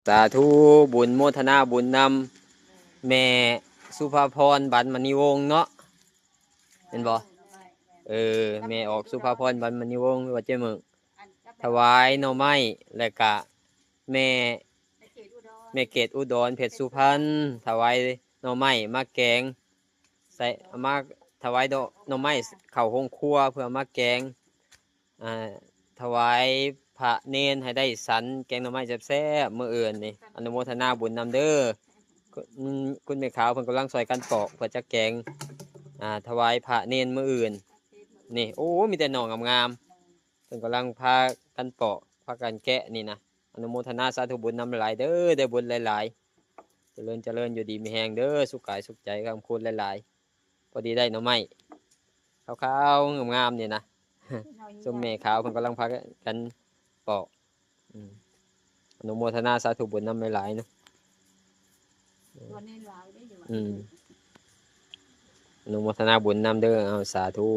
สาธุบุญโมทนาบุญนำแม่สุภาพรบรรมณีวงศ์เนาะเห็นบ่แม่ออกสุภาพรบรรมณีวงศ์หรือว่าเจ้ามึงถวายหน่อไม้และกะแม่เกตอุดรเพชรสุพรรณถวายหน่อไม้มาแกงใส่มาถวายหน่อไม้เข้าห้องครัวเพื่อมาแกงอ่าถวายพระเนนให้ได้สันแกงหน่อไม้แซ่บๆมื้ออื่นนี่อนุโมทนาบุญนำเด้อคุณแม่ขาวเพิ่นกำลังซอยกันปอกเพื่อจะแกงถวายพระเนนมื้ออื่นนี่โอ้มีแต่หน่องามๆเพิ่นกำลังพากันปอกพากันแกะนี่นะอนุโมทนาสาธุบุญนำหลายเด้อได้บุญหลายๆเจริญอยู่ดีมีแฮงเด้อสุขกายสุขใจคำคุณหลายๆพอดีได้หน่อไม้ขาวๆงามๆนี่นะส้มแม่ขาวเพิ่นกำลังพากันปอกอนุโมทนาสาธุบุญนำหลายๆเนาะอนุโมทนาบุญนำเด้อเอาสาธุ